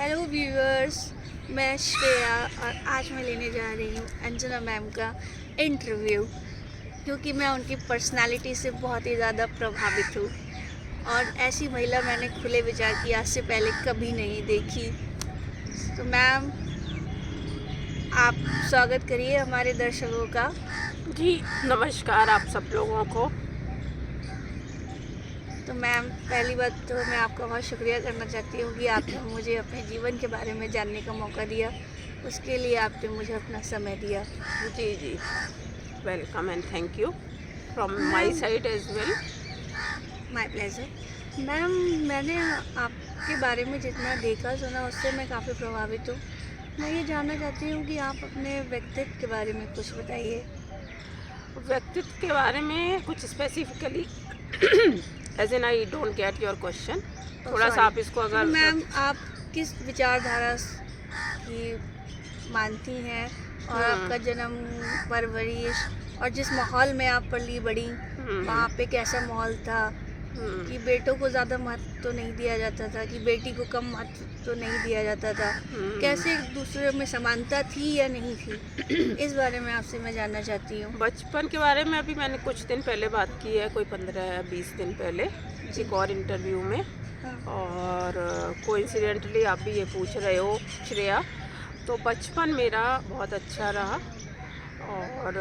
Hello viewers, मैं श्रेया और आज मैं लेने जा रही हूँ अंजना मैम का इंटरव्यू, क्योंकि मैं उनकी पर्सनालिटी से बहुत ही ज़्यादा प्रभावित हूँ और ऐसी महिला मैंने खुले विचार की आज से पहले कभी नहीं देखी। तो मैम, आप स्वागत करिए हमारे दर्शकों का। जी नमस्कार आप सब लोगों को। तो मैम, पहली बात तो मैं आपका बहुत शुक्रिया करना चाहती हूँ कि आपने मुझे अपने जीवन के बारे में जानने का मौका दिया। उसके लिए आपने मुझे अपना समय दिया। जी जी, welcome and thank you from my side as well. My pleasure. Ma'am, मैंने आपके बारे में जितना देखा सुना उससे मैं काफ़ी प्रभावित हूँ। मैं ये जानना चाहती हूँ कि आप अपने व्यक्तित्व के बारे में कुछ बताइए। व्यक्तित्व के बारे में कुछ specifically as an I don't get your question. थोड़ा सा आप इसको अगर मैम, आप किस विचारधारा की मानती हैं और आपका जन्म, परवरिश और जिस माहौल में आप पली बड़ी वहाँ पे कैसा माहौल था कि बेटों को ज़्यादा महत्व तो नहीं दिया जाता था, कि बेटी को कम महत्व तो नहीं दिया जाता था, कैसे एक दूसरे में समानता थी या नहीं थी, इस बारे में आपसे मैं जानना चाहती हूँ। बचपन के बारे में अभी मैंने कुछ दिन पहले बात की है, कोई 15-20 दिन पहले एक और इंटरव्यू में। हाँ। और कोइंसिडेंटली आप भी ये पूछ रहे हो श्रेया, तो बचपन मेरा बहुत अच्छा रहा। और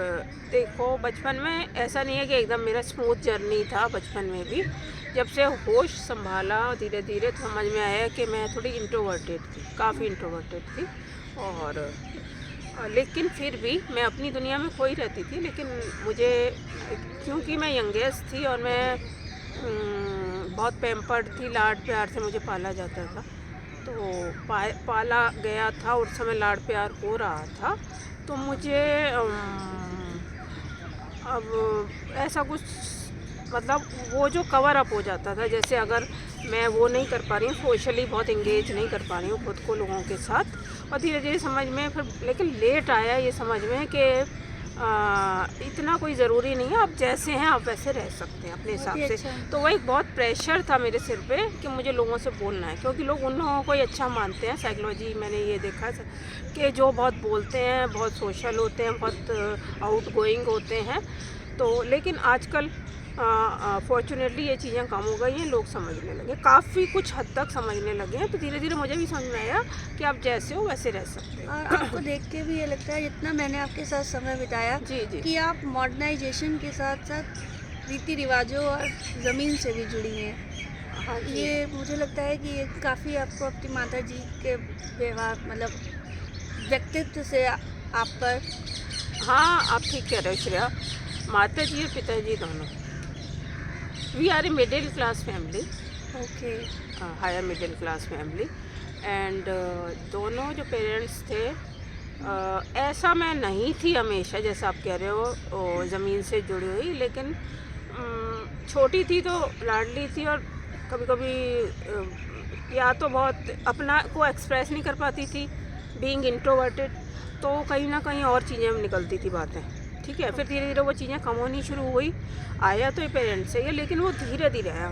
देखो, बचपन में ऐसा नहीं है कि एकदम मेरा स्मूथ जर्नी था। बचपन में भी जब से होश संभाला धीरे धीरे तो समझ में आया कि मैं थोड़ी इंट्रोवर्टेड थी, काफ़ी इंट्रोवर्टेड थी। और लेकिन फिर भी मैं अपनी दुनिया में खोई रहती थी। लेकिन मुझे, क्योंकि मैं यंगेस्ट थी और मैं बहुत पैम्पर्ड थी, लाड प्यार से मुझे पाला जाता था, तो पाला गया था, उस समय लाड प्यार हो रहा था। तो मुझे अब ऐसा कुछ, मतलब वो जो कवर अप हो जाता था, जैसे अगर मैं वो नहीं कर पा रही हूँ, सोशली बहुत इंगेज नहीं कर पा रही हूँ खुद को लोगों के साथ। और धीरे धीरे समझ में, फिर लेकिन लेट आया ये समझ में कि इतना कोई ज़रूरी नहीं है, आप जैसे हैं आप वैसे रह सकते हैं अपने हिसाब से। अच्छा। तो वो एक बहुत प्रेशर था मेरे सिर पे कि मुझे लोगों से बोलना है, क्योंकि लोग उन लोगों को ही अच्छा मानते हैं। साइकोलॉजी मैंने ये देखा है कि जो बहुत बोलते हैं, बहुत सोशल होते हैं, बहुत आउटगोइंग होते हैं। तो लेकिन आजकल फॉर्चुनेटली ये चीज़ें कम हो गई हैं, लोग समझने लगे, काफ़ी कुछ हद तक समझने लगे हैं। तो धीरे धीरे मुझे भी समझ में आया कि आप जैसे हो वैसे रह सकते और हैं। आपको देख के भी ये लगता है, जितना मैंने आपके साथ समय बिताया, जी जी कि आप मॉडर्नाइजेशन के साथ साथ रीति रिवाजों और ज़मीन से भी जुड़ी हैं। हाँ जी। ये मुझे लगता है कि ये काफ़ी आपको अपनी माता जी के व्यवहार, मतलब व्यक्तित्व से आप पर। हाँ, आप ठीक कह रहे हो श्रेया। माता जी और पिताजी दोनों, we are a middle class family, okay. Higher middle class family. And दोनों जो पेरेंट्स थे, ऐसा मैं नहीं थी हमेशा जैसा आप कह रहे हो ज़मीन से जुड़ी हुई। लेकिन छोटी थी तो लाडली थी, और कभी कभी या तो बहुत अपना को एक्सप्रेस नहीं कर पाती थी, बीइंग इंट्रोवर्टेड, तो कहीं ना कहीं और चीज़ें निकलती थी बातें। ठीक है, फिर धीरे धीरे वो चीज़ें कम होनी शुरू हुई। आया तो ये पेरेंट्स से ही, लेकिन वो धीरे धीरे आया।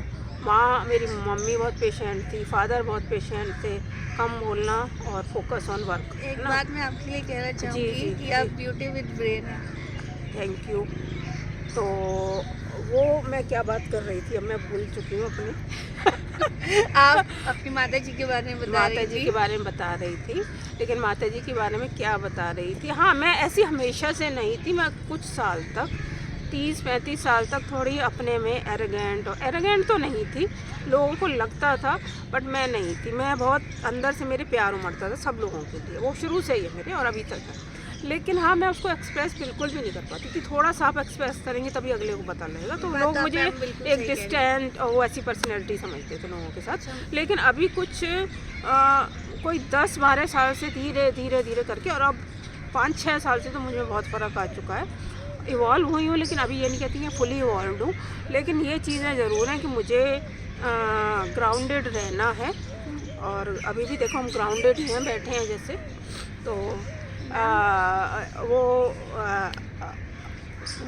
मेरी मम्मी बहुत पेशेंट थी, फादर बहुत पेशेंट थे, कम बोलना और फोकस ऑन वर्क। एक बात मैं आपके लिए कहना जी चाहूँगी जी कि जी, आप ब्यूटी विद ब्रेन हैं। Thank you. तो वो मैं क्या बात कर रही थी, अब मैं भूल चुकी हूँ अपनी। आप अपनी माता जी के बारे में बता माता रही जी थी। के बारे में बता रही थी, लेकिन माता जी के बारे में क्या बता रही थी, हाँ, मैं ऐसी हमेशा से नहीं थी। मैं कुछ साल तक, 30-35 साल तक थोड़ी अपने में एरोगेंट तो नहीं थी, लोगों को लगता था, बट मैं नहीं थी। मैं बहुत अंदर से मेरे प्यार उमड़ता था सब लोगों के लिए, वो शुरू से ही है मेरे और अभी तक है। लेकिन हाँ, मैं उसको एक्सप्रेस बिल्कुल भी नहीं कर पाती कि थोड़ा सा आप एक्सप्रेस करेंगे तभी अगले को पता लगेगा। तो बात लोग आप मुझे मैम बिल्कुल एक सही कह रही हैं। डिस्टेंट और वो ऐसी पर्सनैलिटी समझते थे लोगों के साथ। अच्छा। लेकिन अभी कुछ कोई 10-12 साल से धीरे धीरे धीरे करके, और अब 5-6 साल से तो मुझे बहुत फ़र्क आ चुका है। इवॉल्व हुई हूँ, लेकिन अभी ये नहीं कहती मैं फुली इवॉल्व हूँ। लेकिन ये चीज़ें ज़रूर हैं कि मुझे ग्राउंडेड रहना है, और अभी भी देखो हम ग्राउंडेड ही हैं, बैठे हैं जैसे। तो वो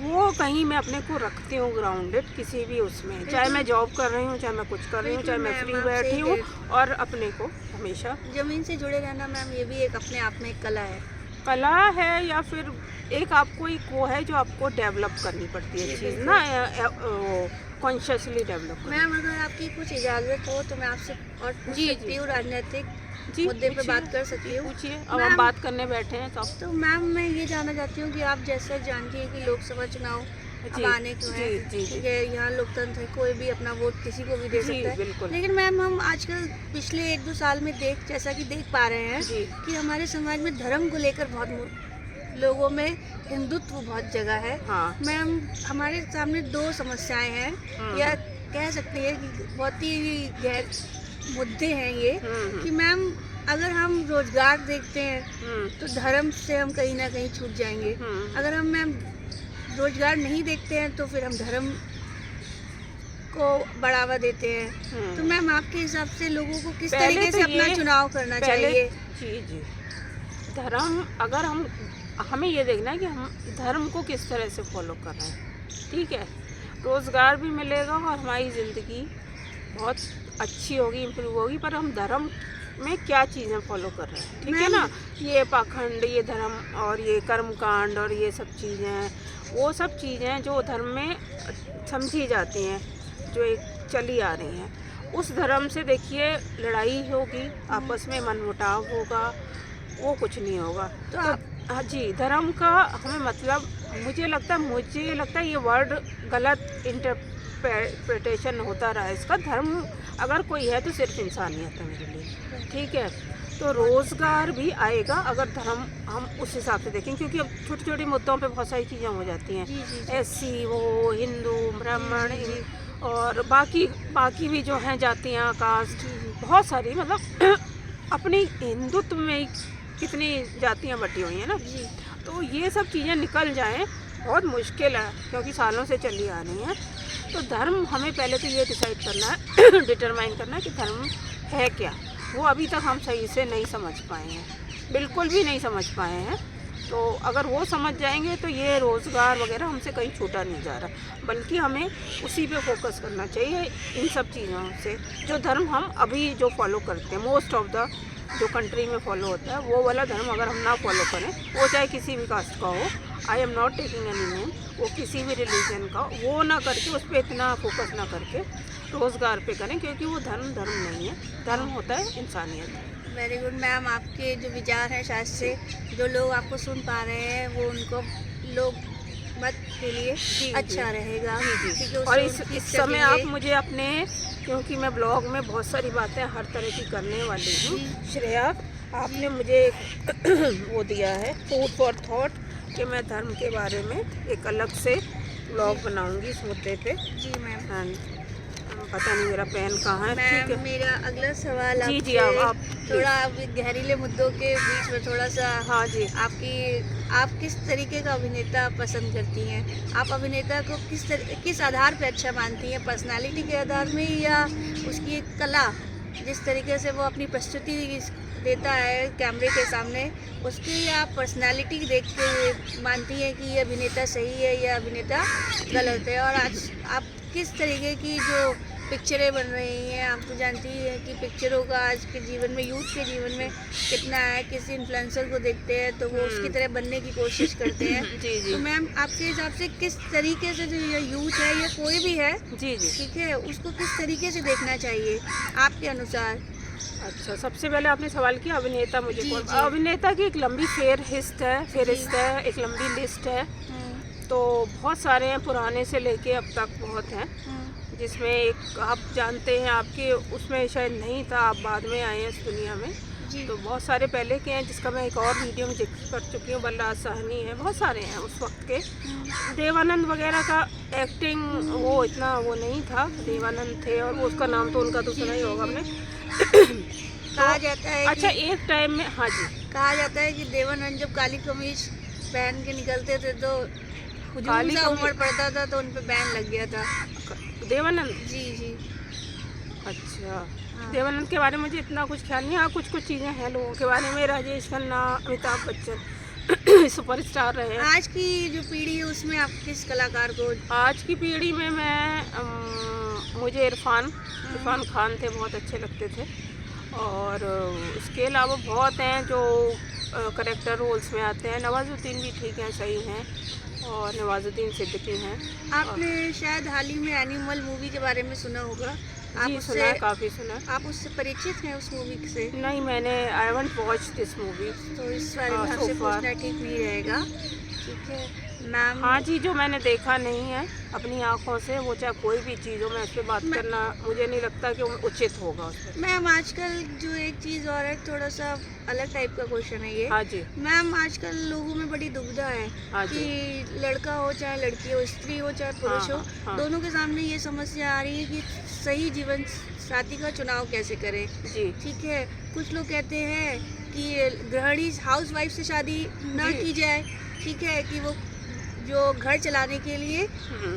वो कहीं मैं अपने को रखती हूँ ग्राउंडेड किसी भी उसमें, चाहे मैं जॉब कर रही हूँ, चाहे मैं कुछ कर रही हूँ, चाहे मैं बिल्कुल फ्री मैम, आप बैठी सही हूँ, कह और अपने को हमेशा ज़मीन से जुड़े रहना मैम, ये भी एक अपने आप में एक कला है। कला है, या फिर एक आपको एक वो है जो आपको डेवलप करनी पड़ती है जी, चीज़ बिल्कुल। ना, कॉन्शियसली डेवलप करनी। मैम अगर आपकी कुछ इजाज़त हो तो मैं आपसे और पूछ जी, सकती जी। हूँ, राजनीतिक जी, मुद्दे पे पूछिए। बात कर सकती जी, हूँ? पूछिए। अब हम मैम बात करने बैठे हैं तो तो मैम मैं ये जानना चाहती हूँ कि आप जैसा जानती हैं कि लोकसभा चुनाव अब जी, आने को जी, हैं, जी, ठीक जी। है, यहाँ लोकतंत्र है, कोई भी अपना वोट किसी को भी दे जी, सकता है। बिल्कुल। लेकिन मैम हम आजकल पिछले 1-2 साल में जैसा कि देख पा रहे हैं जी। कि हमारे समाज में धर्म को लेकर लोगों में हिंदुत्व बहुत जगह है। हाँ। मैम हमारे सामने 2 समस्याएं हैं, या कह सकते हैं कि बहुत ही गहर मुद्दे हैं ये, हम्म, कि मैम अगर हम रोजगार देखते हैं हम्म, तो धर्म से हम कहीं ना कहीं छूट जाएंगे। हम्म। अगर हम मैम रोजगार नहीं देखते हैं तो फिर हम धर्म को बढ़ावा देते हैं। तो मैम आपके हिसाब से लोगों को किस पहले तरीके तो से अपना ये- चुनाव करना पहले चाहिए? जी, जी। धर्म, अगर हमें ये देखना है कि हम धर्म को किस तरह से फॉलो कर रहे हैं, ठीक है। रोज़गार भी मिलेगा और हमारी ज़िंदगी बहुत अच्छी होगी, इम्प्रूव होगी, पर हम धर्म में क्या चीज़ें फॉलो कर रहे हैं, ठीक है ना। ये पाखंड, ये धर्म और ये कर्मकांड और ये सब चीज़ें, वो सब चीज़ें जो धर्म में समझी जाती हैं, जो एक चली आ रही हैं, उस धर्म से देखिए लड़ाई होगी, आपस में मनमुटाव होगा, वो कुछ नहीं होगा। तो तो आप हाँ जी, धर्म का हमें मतलब, मुझे लगता है ये वर्ड गलत इंटरप्रिटेशन होता रहा है इसका। धर्म अगर कोई है तो सिर्फ इंसानियत है मेरे लिए, ठीक है। तो रोज़गार भी आएगा अगर धर्म हम उस हिसाब से देखें, क्योंकि अब छोटी छोटी मुद्दों पे बहुत सारी चीज़ें हो जाती हैं, जी जी जी एससी, वो हिंदू, ब्राह्मण, जी, जी, और बाकी भी जो हैं जातियाँ, कास्ट, जी जी बहुत सारी, मतलब अपनी हिंदुत्व में ही कितनी जातियाँ बटी हुई हैं ना। जी तो ये सब चीज़ें निकल जाएं बहुत मुश्किल है, क्योंकि सालों से चली आ रही हैं। तो धर्म हमें पहले तो ये डिसाइड करना है डिटरमाइन करना है कि धर्म है क्या। वो अभी तक हम सही से नहीं समझ पाए हैं, बिल्कुल भी नहीं समझ पाए हैं। तो अगर वो समझ जाएंगे तो ये रोज़गार वगैरह हमसे कहीं छूटा नहीं जा रहा, बल्कि हमें उसी पे फोकस करना चाहिए, इन सब चीज़ों से जो धर्म हम अभी जो फॉलो करते हैं, मोस्ट ऑफ द जो कंट्री में फॉलो होता है, वो वाला धर्म अगर हम ना फॉलो करें, वो चाहे किसी भी कास्ट का हो, I am not taking any name, वो किसी भी रिलीजन का, वो ना करके उस पर इतना फोकस ना करके रोज़गार पे करें, क्योंकि वो धर्म नहीं है। धर्म होता है इंसानियत। वेरी गुड मैम, आपके जो विचार हैं शायद से जो लोग आपको सुन पा रहे हैं वो उनको लोग मत के लिए जी, अच्छा जी। रहेगा, जी, क्योंकि जी। उससे और उनकी इस समय सभी आप मुझे अपने, क्योंकि मैं ब्लॉग में बहुत सारी बातें हर तरह की करने वाली हूँ, जी। श्रेया, आपने मुझे एक वो दिया है फूड फॉर थॉट, कि मैं धर्म के बारे में एक अलग से ब्लॉग बनाऊंगी इस मुद्दे पे। जी मैम। हाँ, पता नहीं मेरा पेन कहाँ है, ठीक मैम है। मेरा अगला सवाल जी, जी, आपसे आप थोड़ा गहरीले मुद्दों के बीच में थोड़ा सा, हाँ जी। आप किस तरीके का अभिनेता पसंद करती हैं? आप अभिनेता को किस आधार पे अच्छा मानती हैं? पर्सनालिटी के आधार में, या उसकी एक कला, जिस तरीके से वो अपनी प्रस्तुति देता है कैमरे के सामने, उसकी आप पर्सनालिटी देख के मानती हैं कि ये अभिनेता सही है या अभिनेता गलत है? और आज आप किस तरीके की जो पिक्चरें बन रही हैं, आप तो जानती हैं कि पिक्चरों का आज के जीवन में, यूथ के जीवन में कितना है। किसी इन्फ्लुएंसर को देखते हैं तो वो उसकी तरह बनने की कोशिश करते हैं। जी, जी। तो मैम आपके हिसाब से किस तरीके से जो ये यूथ है या कोई भी है, जी, जी। ठीक है, उसको किस तरीके से देखना चाहिए आपके अनुसार? अच्छा, सबसे पहले आपने सवाल किया अभिनेता मुझे जी, कौन। जी। अभिनेता की एक लंबी फेहरिस्त है, एक लंबी लिस्ट है। हम्म, तो बहुत सारे हैं, पुराने से लेके अब तक बहुत हैं, हम्म, जिसमें एक आप जानते हैं, आपके उसमें शायद नहीं था, आप बाद में आए हैं इस दुनिया में। जी तो बहुत सारे पहले के हैं, जिसका मैं एक और वीडियो में जिक्र कर चुकी हूँ, बलराज साहनी है, बहुत सारे हैं उस वक्त के। देवानंद वगैरह का एक्टिंग वो इतना वो नहीं था, देवानंद थे, और वो उसका नाम तो उनका तो सुना ही होगा हमने। कहा जाता है अच्छा, कि एक टाइम में, हाँ जी, कहा जाता है कि देवानंद जब काली कमीज पहन के निकलते थे तो हुजूम काली सा कमीज- उमड़ पड़ता था, तो उन पे बैन लग गया था। देवानंद, जी जी अच्छा। हाँ। देवानंद के बारे में मुझे इतना कुछ ख्याल नहीं। हाँ, कुछ चीज़ें हैं लोगों के बारे में, राजेश खन्ना, अमिताभ बच्चन सुपरस्टार रहे हैं। आज की जो पीढ़ी है उसमें आप किस कलाकार को? आज की पीढ़ी में मुझे इरफान खान थे, बहुत अच्छे लगते थे। और उसके अलावा बहुत हैं जो करेक्टर रोल्स में आते हैं। नवाजुद्दीन भी ठीक हैं, सही हैं, और नवाजुद्दीन सिद्दीकी हैं। आपने शायद हाल ही में एनिमल मूवी के बारे में सुना होगा। आप जी उससे सुना है, काफ़ी सुना है। आप उससे परिचित हैं उस मूवी से? नहीं, मैंने I haven't watch this movie. तो इस बारे में आपसे पूछना ठीक नहीं रहेगा, ठीक है मैम? हाँ जी, जो मैंने देखा नहीं है अपनी आंखों से, वो चाहे कोई भी चीज़ हो, मैं उस पर बात करना मुझे नहीं लगता कि वो उचित होगा उस पर। मैम आजकल जो एक चीज़ और है, थोड़ा सा अलग टाइप का क्वेश्चन है ये। हाँ जी। मैम आजकल लोगों में बड़ी दुविधा है हाँ कि लड़का हो चाहे लड़की हो, स्त्री हो चाहे पुरुष हो, हाँ। दोनों के सामने ये समस्या आ रही है कि सही जीवन साथी का चुनाव कैसे करें। जी ठीक है, कुछ लोग कहते हैं कि गृहिणी हाउस वाइफ से शादी ना की जाए, ठीक है, कि वो जो घर चलाने के लिए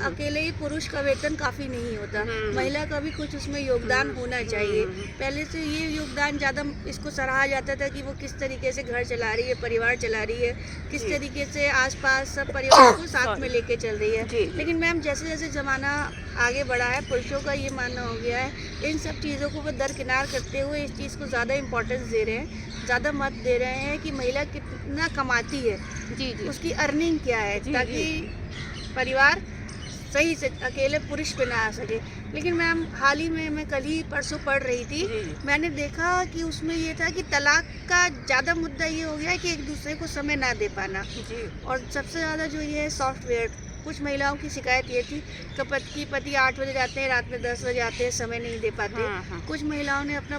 अकेले ही पुरुष का वेतन काफ़ी नहीं होता, महिला का भी कुछ उसमें योगदान होना चाहिए। पहले से ये योगदान ज़्यादा इसको सराहा जाता था कि वो किस तरीके से घर चला रही है, परिवार चला रही है, किस तरीके से आसपास सब परिवार को साथ में लेके चल रही है। लेकिन मैम जैसे जैसे ज़माना आगे बढ़ा है, पुरुषों का ये मानना हो गया है, इन सब चीज़ों को वो दरकिनार करते हुए इस चीज़ को ज़्यादा इम्पोर्टेंस दे रहे हैं, ज़्यादा मत दे रहे हैं कि महिला कितना कमाती है, जी जी, उसकी अर्निंग क्या है, ताकि परिवार सही से अकेले पुरुष पे ना आ सके। लेकिन मैम हाल ही में मैं कल ही परसों पढ़ रही थी, मैंने देखा कि उसमें ये था कि तलाक का ज़्यादा मुद्दा ये हो गया है कि एक दूसरे को समय ना दे पाना। और सबसे ज़्यादा जो ये है सॉफ्टवेयर, कुछ महिलाओं की शिकायत ये थी कि पति 8 बजे जाते हैं, रात में 10 बजे आते हैं, समय नहीं दे पाते। कुछ महिलाओं ने अपना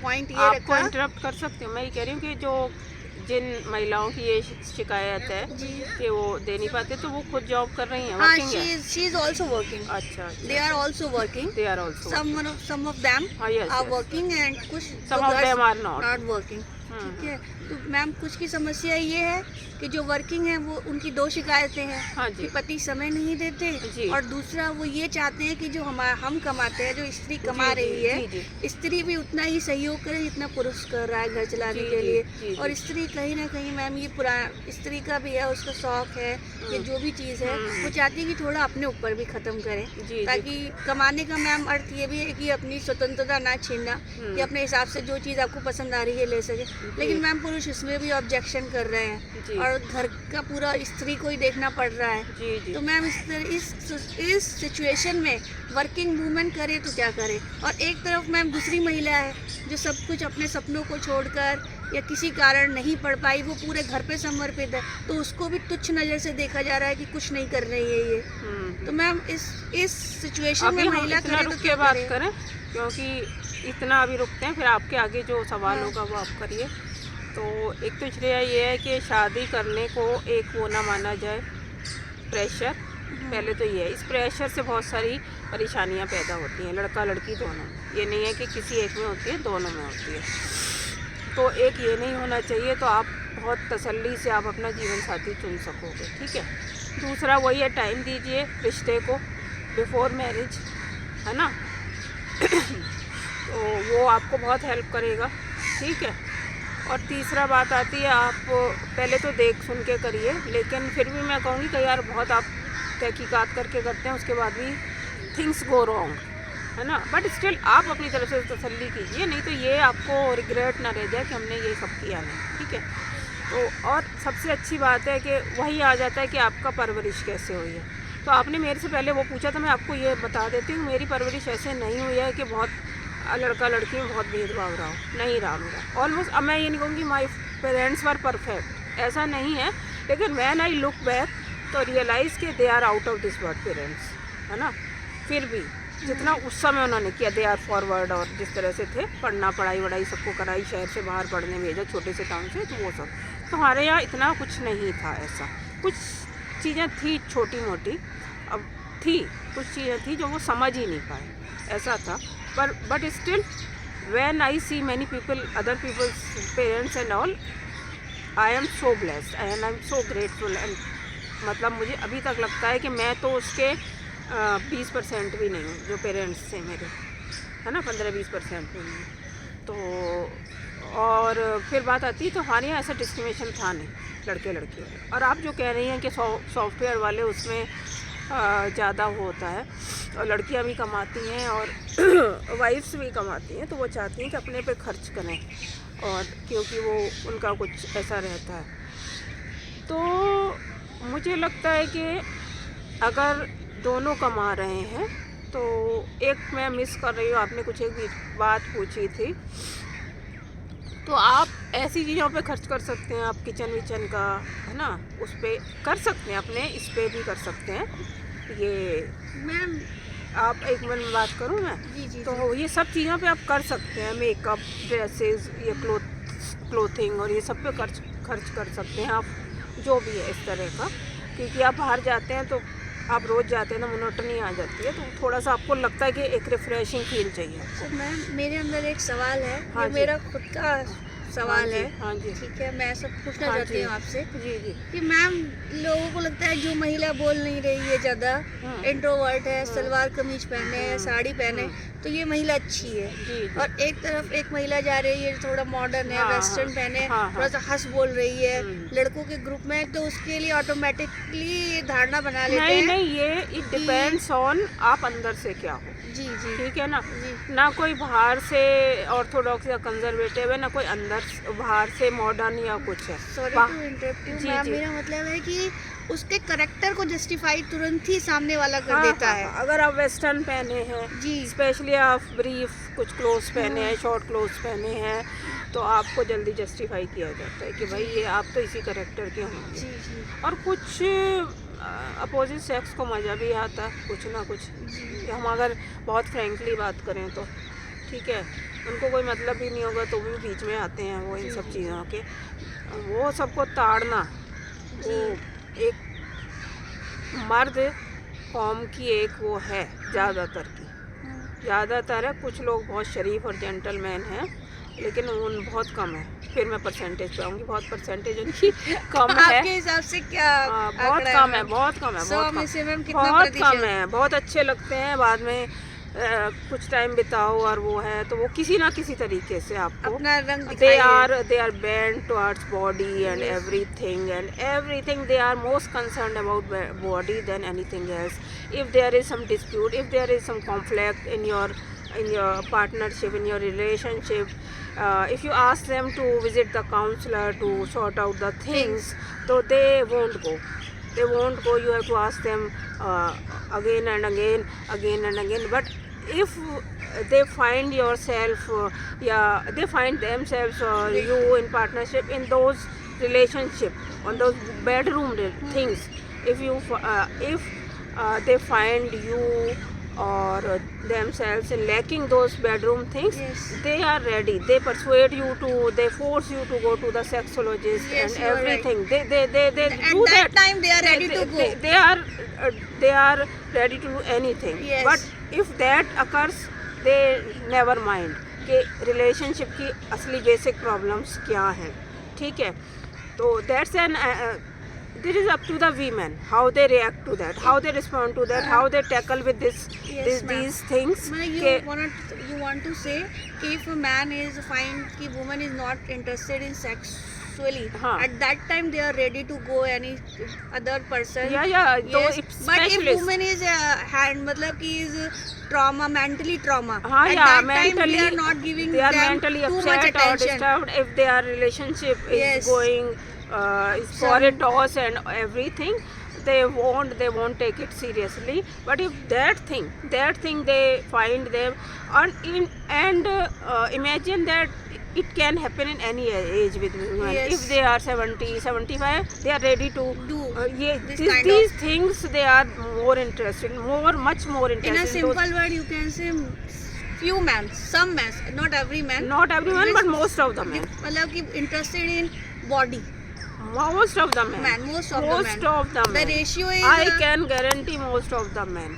पॉइंट ये आपको रखा। इंटरप्ट कर सकती हूँ, मैं ये कह रही हूँ कि जो जिन महिलाओं की ये शिकायत है कि वो दे नहीं पाते, तो वो खुद जॉब कर रही हैं, वर्किंग है। She is also working. अच्छा, they are also working. They are also some of them are working and कुछ some of them are not working। ठीक है, तो मैम कुछ की समस्या ये है कि जो वर्किंग है वो उनकी दो शिकायतें हैं। हाँ कि पति समय नहीं देते, और दूसरा वो ये चाहते हैं कि जो हम कमाते हैं, जो स्त्री कमा रही है, स्त्री भी उतना ही सहयोग करे जितना पुरुष कर रहा है घर चलाने के लिए। और स्त्री कहीं ना कहीं मैम ये पुराना स्त्री का भी है, उसका शौक है कि जो भी चीज़ है वो चाहती है कि थोड़ा अपने ऊपर भी ख़त्म करें, ताकि कमाने का मैम अर्थ ये भी है कि अपनी स्वतंत्रता ना छीनना, कि अपने हिसाब से जो चीज़ आपको पसंद आ रही है ले सके। लेकिन मैम पुरुष इसमें भी ऑब्जेक्शन कर रहे हैं और घर का पूरा स्त्री को ही देखना पड़ रहा है। तो मैम इस सिचुएशन में वर्किंग वूमेन करे तो क्या करे? और एक तरफ मैम दूसरी महिला है जो सब कुछ अपने सपनों को छोड़कर या किसी कारण नहीं पढ़ पाई, वो पूरे घर पे समर्पित है, तो उसको भी तुच्छ नज़र से देखा जा रहा है कि कुछ नहीं कर रही है ये। तो मैम इस सिचुएशन में महिला करे तो क्या बात करें, क्योंकि इतना अभी रुकते हैं, फिर आपके आगे जो सवाल होगा वो आप करिए। तो एक तो श्रेया ये है कि शादी करने को एक वो ना माना जाए प्रेशर। पहले तो ये है, इस प्रेशर से बहुत सारी परेशानियां पैदा होती हैं, लड़का लड़की दोनों। ये नहीं है कि किसी एक में होती है, दोनों में होती है। तो एक ये नहीं होना चाहिए, तो आप बहुत तसल्ली से आप अपना जीवन साथी चुन सकोगे, ठीक है। दूसरा वही है, टाइम दीजिए रिश्ते को बिफोर मैरिज, है ना। तो वो आपको बहुत हेल्प करेगा, ठीक है। और तीसरा बात आती है, आप पहले तो देख सुन के करिए, लेकिन फिर भी मैं कहूँगी कि यार बहुत आप तहकीकात करके करते हैं, उसके बाद भी थिंग्स गो रॉन्ग, है ना। बट स्टिल आप अपनी तरफ से तसल्ली कीजिए, नहीं तो ये आपको रिग्रेट ना रह जाए कि हमने ये सब किया नहीं, ठीक है। तो और सबसे अच्छी बात है कि वही आ जाता है कि आपका परवरिश कैसे हुई है। तो आपने मेरे से पहले वो पूछा था, मैं आपको ये बता देती हूँ, मेरी परवरिश ऐसे नहीं हुई है कि बहुत लड़का लड़की में बहुत भेदभाव रहा हो, नहीं रहा मेरा ऑलमोस्ट। अब मैं ये नहीं कहूँगी माई पेरेंट्स वर परफेक्ट, ऐसा नहीं है, लेकिन व्हेन आई लुक बैक तो रियलाइज़ कि they are out of this world parents, है ना। फिर भी जितना उस समय उन्होंने किया, दे आर फॉरवर्ड, और जिस तरह से थे, पढ़ना पढ़ाई वढ़ाई सबको कराई, शहर से बाहर पढ़ने भेजा, छोटे से टाउन से, तो वो सब। तो हमारे यहाँ इतना कुछ नहीं था ऐसा, कुछ चीज़ें थी छोटी मोटी, अब थी कुछ चीज़ें थी जो वो समझ ही नहीं पाए, ऐसा था। पर but still when I see many people, other peoples parents and all, I am so blessed and I am so grateful. And मतलब मुझे अभी तक लगता है कि मैं तो उसके 20% भी नहीं हूँ जो पेरेंट्स थे मेरे, है ना, 15-20% भी नहीं। तो और फिर बात आती है, तो हमारे यहाँ ऐसा डिस्क्रिमिनेशन था नहीं, लड़के लड़की वाले। और आप जो कह रही हैं कि सॉफ्टवेयर वाले उसमें ज़्यादा होता है, और लड़कियां भी कमाती हैं और वाइफ्स भी कमाती हैं, तो वो चाहती हैं कि अपने पे खर्च करें, और क्योंकि वो उनका कुछ ऐसा रहता है। तो मुझे लगता है कि अगर दोनों कमा रहे हैं तो एक मैं मिस कर रही हूँ, आपने कुछ एक बात पूछी थी, तो आप ऐसी चीज़ों पे खर्च कर सकते हैं, आप किचन विचन का है ना उस पर कर सकते हैं, अपने इस पर भी कर सकते हैं। ये मैम आप एक मिनट में बात करूँ मैं, जी तो ये सब चीज़ों पे आप कर सकते हैं, मेकअप, ड्रेसेस, ये क्लोथिंग और ये सब पे खर्च कर सकते हैं आप, जो भी है इस तरह का। क्योंकि आप बाहर जाते हैं तो आप रोज़ जाते हैं तो मोनोटनी आ जाती है, तो थोड़ा सा आपको लगता है कि एक रिफ्रेशिंग फील चाहिए आपको। तो मैम मेरे अंदर एक सवाल है, हाँ ये जी। मेरा खुद का सवाल है। हाँ जी। ठीक है, मैं सब पूछना हाँ चाहती जी। हूँ आपसे जी जी। कि मैम लोगों को लगता है जो महिला बोल नहीं रही है ज़्यादा, इंट्रोवर्ट है, सलवार कमीज पहने है, साड़ी पहने, तो ये महिला अच्छी है। जी जी। और एक तरफ एक महिला जा रही है थोड़ा मॉडर्न है, हाँ, वेस्टर्न पहने, हाँ, थोड़ा सा हंस बोल रही है हम्म। लड़कों के ग्रुप में, तो उसके लिए ऑटोमेटिकली धारणा बना लेते नहीं हैं। नहीं, ये इट डिपेंड्स ऑन आप अंदर से क्या हो, जी जी ठीक है ना। जी ना कोई बाहर से ऑर्थोडॉक्स या कंजर्वेटिव है, ना कोई अंदर बाहर से मॉडर्न या कुछ है। सॉरी बा- टू इंटरप्ट यू जी, मैम, जी। मेरा मतलब है कि उसके करेक्टर को जस्टिफाई तुरंत ही सामने वाला कर हाँ, देता हाँ, है। हाँ, अगर आप वेस्टर्न पहने हैं, जी स्पेशली आप ब्रीफ कुछ क्लोथ्स पहने हैं, शॉर्ट क्लोथ्स पहने हैं, तो आपको जल्दी जस्टिफाई किया जाता है कि भाई ये आप तो इसी करेक्टर के होंगे। जी जी और कुछ अपोजिट सेक्स को मज़ा भी आता है कुछ ना कुछ, जी हम अगर बहुत फ्रेंकली बात करें तो, ठीक है, उनको कोई मतलब भी नहीं होगा तो भी बीच में आते हैं वो इन सब चीज़ों के, वो सबको ताड़ना, वो एक मर्द कौम की एक वो है ज़्यादातर की, ज़्यादातर है। कुछ लोग बहुत शरीफ और जेंटलमैन हैं, लेकिन उन बहुत कम है। फिर मैं परसेंटेज पे आऊँगी, बहुत परसेंटेज उनकी कम है। आपके हिसाब से क्या बहुत आंकड़ा कम है, मैम? बहुत कम है, 100 बहुत में कम, से मैम कितना बहुत कम प्रतिशत? है। बहुत अच्छे लगते हैं, बाद में कुछ टाइम बिताओ और वो है तो वो किसी ना किसी तरीके से आपको अपना रंग they दिखाइए। are bent towards body and everything they are most concerned about body than anything else. If there is some dispute, if there is some conflict in your partnership, in your relationship, if you ask them to visit the counselor to sort out the things, so they won't go. They won't go. You have to ask them again and again. But if they find yourself, they find themselves or you in partnership in those relationship, on those bedroom things, if they find you or themselves in lacking those bedroom things, Yes. they are ready. They persuade you to, they force you to go to the sexologist Yes, and you are right. everything. They At do that time they are ready to go. they are ready to do anything. Yes. But if that occurs, they never mind कि relationship की असली basic problems क्या हैं, ठीक है। तो that's an this is up to the women, how they react to that, how they respond to that, how they tackle with Yes, ma'am. these things. मतलब you want to say कि if a man is find कि woman is not interested in sexually, हाँ. at that time they are ready to go any other person. Yeah, तो Yes. it's But if specialist. woman is hand मतलब कि is trauma, mentally trauma, हाँ, at yeah, that mentally time they are not giving they are them mentally too much upset or attention. disturbed if their relationship is Yes. going is for a toss and everything. They won't take it seriously. But if that thing they find them and imagine that it can happen in any age with women. Yes. If they are 70, 75, they are ready to Do this these kind these things they are more interested, much more in interested. a simple word you can say few men, some men, not every man. Not everyone, but most of the men. मतलब कि interested in body. Most of the men. Most of the Most men. of the The men. ratio is I can guarantee most of the men.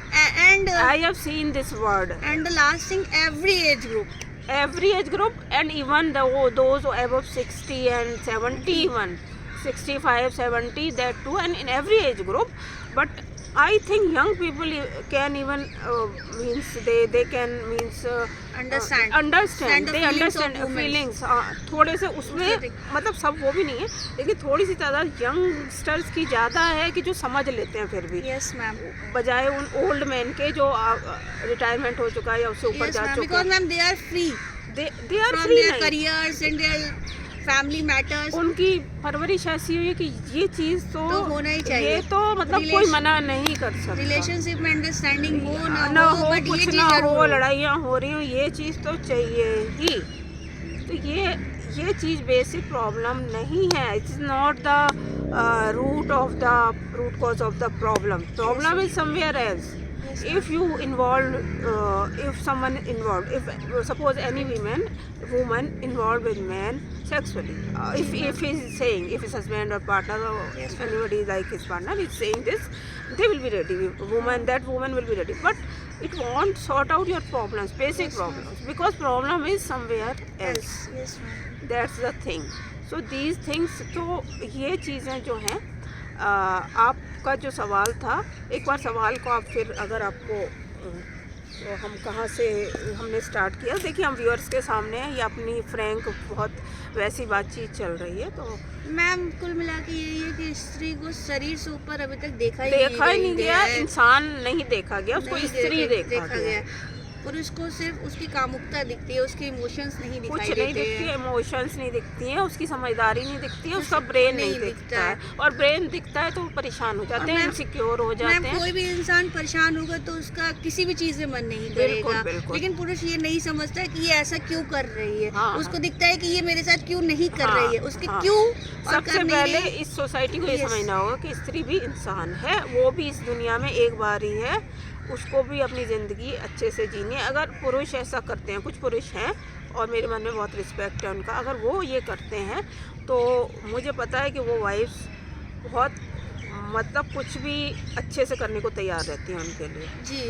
and I have seen this word. and the last thing, every age group. Every age group, and even those who above 60 and 70 even. 65, 70, that too, and in every age group. But I think young people can even means they can means understand understand the they feelings of understand women. Feelings, थोड़े से उसमें उससे मतलब सब वो भी नहीं है, लेकिन थोड़ी सी तादाद यंगस्टर्स की ज़्यादा है कि जो समझ लेते हैं फिर भी, यस मैम, बजाय उन ओल्ड मैन के जो रिटायरमेंट हो चुका है या उससे ऊपर यस जा मैम, चुके बिकॉज हैं, ma'am they are free they are from free their नहीं, careers and their family matters. उनकी परवरिश ऐसी हुई है कि ये चीज़ तो होना ही चाहिए। ये तो मतलब कोई मना नहीं कर सकता, रिलेशनशिप में अंडरस्टैंडिंग हो ना ना हो, हो, बट ये कुछ चीज ना जरूर हो, हो। लड़ाइयाँ हो रही हो, ये चीज़ तो चाहिए ही। तो ये चीज़ बेसिक प्रॉब्लम नहीं है, it is not the root cause of the problem is somewhere else. Yes, If you involve, if someone involved, if suppose any woman involved with man sexually, if he's saying, if his husband or partner or Yes, ma'am. anybody like his partner is saying this, they will be ready. That woman will be ready, but it won't sort out your problems, basic Yes, ma'am. problems, because problem is somewhere else. Yes ma'am, That's the thing. So these things, तो ये चीज़ें जो हैं, आपका जो सवाल था, एक बार सवाल को आप फिर अगर आपको तो हम कहाँ से हमने स्टार्ट किया, देखिए हम व्यूअर्स के सामने हैं, ये अपनी फ्रैंक बहुत वैसी बातचीत चल रही है। तो मैम कुल मिला के यही है कि स्त्री को शरीर से ऊपर अभी तक देखा ही नहीं गया, है। इंसान नहीं देखा गया, उसको नहीं स्त्री देखा गया। गया। पुरुष को सिर्फ उसकी कामुकता दिखती है, उसके इमोशंस नहीं कुछ दिखाई नहीं देते दिखती है, हैं। इमोशंस नहीं दिखती हैं, उसकी समझदारी नहीं दिखती है, उसका ब्रेन नहीं दिखता है, और ब्रेन दिखता है तो वो परेशान हो जाते हैं, इनसिक्योर हो जाते मैम हैं। कोई भी इंसान परेशान होगा तो उसका किसी भी चीज में मन नहीं बिल्कुल, करेगा, बिल्कुल। लेकिन पुरुष ये नहीं समझता है कि ये ऐसा क्यों कर रही है। हाँ, उसको दिखता है कि ये मेरे साथ क्यों नहीं कर हाँ, रही है, उसके हाँ। क्यों और सबसे कर नहीं पहले रही। इस सोसाइटी को ये Yes. समझना होगा कि स्त्री भी इंसान है, वो भी इस दुनिया में एक बार ही है, उसको भी अपनी ज़िंदगी अच्छे से जीनी है। अगर पुरुष ऐसा करते हैं, कुछ पुरुष हैं और मेरे मन में बहुत रिस्पेक्ट है उनका, अगर वो ये करते हैं तो मुझे पता है कि वो वाइफ्स बहुत मतलब कुछ भी अच्छे से करने को तैयार रहती हैं उनके लिए। जी